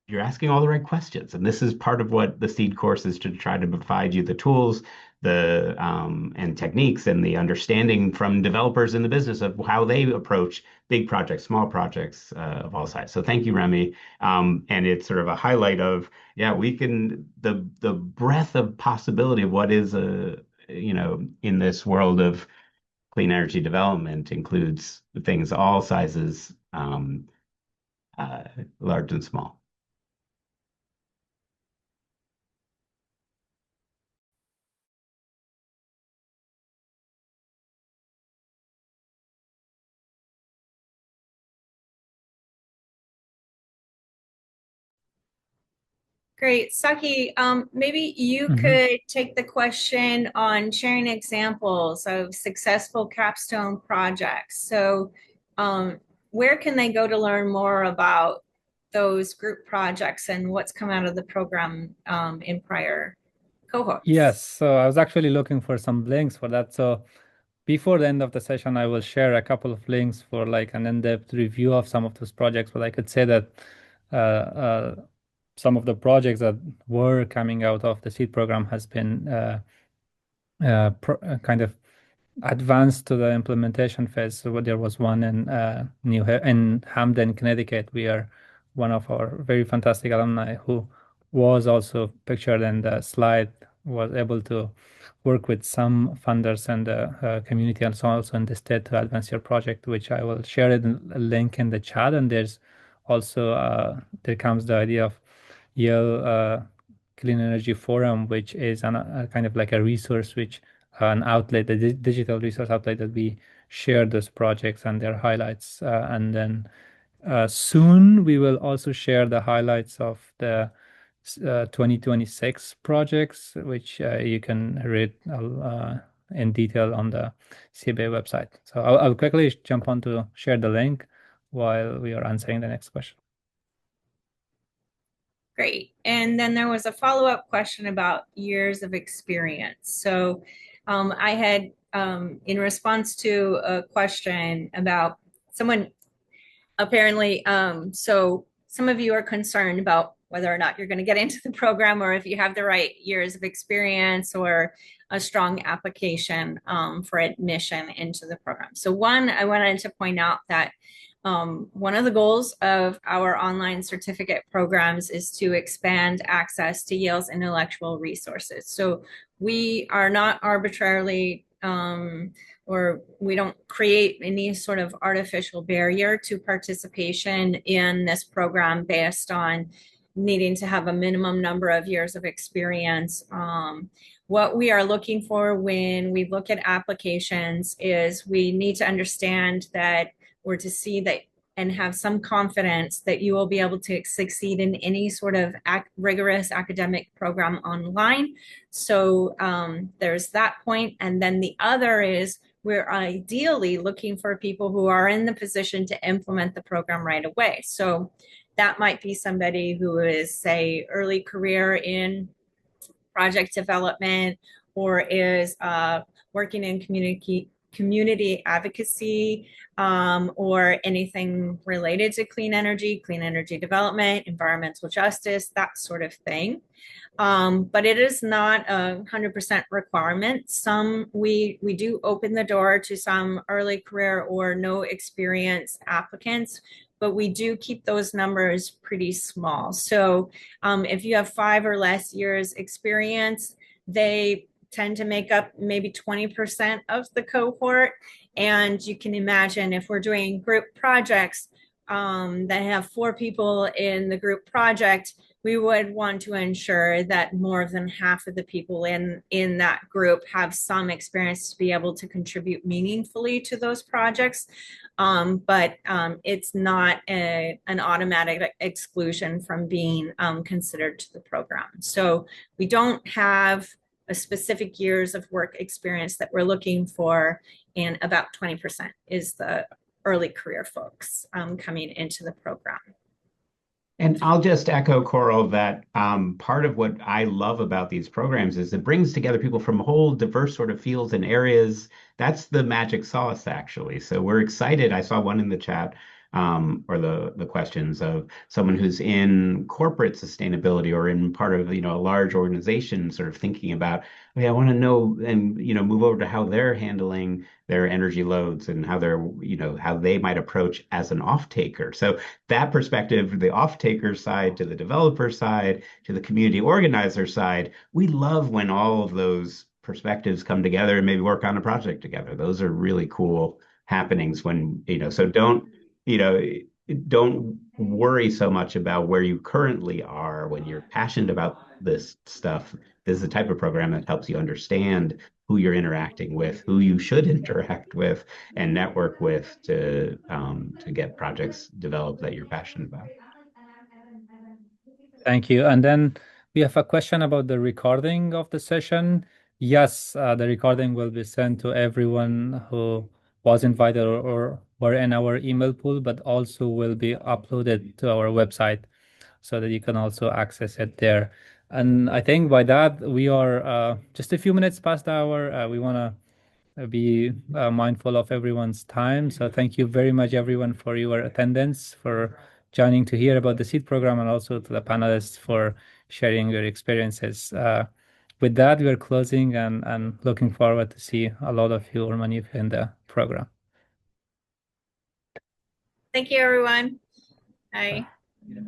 you're asking all the right questions. And this is part of what the CEED course is, to try to provide you the tools, and techniques and the understanding from developers in the business of how they approach big projects, small projects of all sizes. So thank you, Remy. And it's sort of a highlight of, the breadth of possibility of what is in this world of clean energy development includes things all sizes, large and small. Great. Saki, maybe you could take the question on sharing examples of successful capstone projects. So where can they go to learn more about those group projects and what's come out of the program in prior cohorts? Yes, so I was actually looking for some links for that. So before the end of the session, I will share a couple of links for like an in-depth review of some of those projects. But I could say that some of the projects that were coming out of the CEED program has been kind of advanced to the implementation phase. So there was one in Hamden, Connecticut. We are one of our very fantastic alumni who was also pictured in the slide, was able to work with some funders and the community and so also in the state to advance your project, which I will share it in a link in the chat. And there's also there comes the idea of Yale Clean Energy Forum, which is a kind of like a resource, which an outlet, a digital resource outlet that we share those projects and their highlights. And then soon we will also share the highlights of the 2026 projects, which you can read in detail on the CBA website. So I'll quickly jump on to share the link while we are answering the next question. Great. And then there was a follow-up question about years of experience. So I had, in response to a question about someone apparently, so some of you are concerned about whether or not you're going to get into the program or if you have the right years of experience or a strong application for admission into the program. So one, I wanted to point out that one of the goals of our online certificate programs is to expand access to Yale's intellectual resources. So we are not arbitrarily or we don't create any sort of artificial barrier to participation in this program based on needing to have a minimum number of years of experience. What we are looking for when we look at applications is we need to understand that or to see that and have some confidence that you will be able to succeed in any sort of rigorous academic program online. So there's that point. And then the other is we're ideally looking for people who are in the position to implement the program right away. So that might be somebody who is, say, early career in project development or is working in community advocacy, or anything related to clean energy development, environmental justice, that sort of thing. But it is not a 100% requirement. We do open the door to some early career or no experience applicants, but we do keep those numbers pretty small. So if you have 5 or less years experience, they tend to make up maybe 20% of the cohort. And you can imagine if we're doing group projects that have 4 people in the group project, we would want to ensure that more than half of the people in that group have some experience to be able to contribute meaningfully to those projects. But it's not an automatic exclusion from being considered to the program. So we don't have a specific years of work experience that we're looking for, and about 20% is the early career folks coming into the program. And I'll just echo, Coral, that part of what I love about these programs is it brings together people from a whole diverse sort of fields and areas. That's the magic sauce, actually. So we're excited. I saw one in the chat, or the questions of someone who's in corporate sustainability or in part of, a large organization sort of thinking about, okay, I want to know and, move over to how they're handling their energy loads and how how they might approach as an off-taker. So that perspective, the off-taker side to the developer side to the community organizer side, we love when all of those perspectives come together and maybe work on a project together. Those are really cool happenings when, so don't worry so much about where you currently are when you're passionate about this stuff. This is the type of program that helps you understand who you're interacting with, who you should interact with, and network with to get projects developed that you're passionate about. Thank you. And then we have a question about the recording of the session. Yes, the recording will be sent to everyone who was invited or were in our email pool, but also will be uploaded to our website so that you can also access it there. And I think by that, we are just a few minutes past the hour. We want to be mindful of everyone's time. So thank you very much, everyone, for your attendance, for joining to hear about the CEED program, and also to the panelists for sharing your experiences. With that, we are closing and looking forward to see a lot of you or many of you in the program. Thank you, everyone. Bye. Yeah.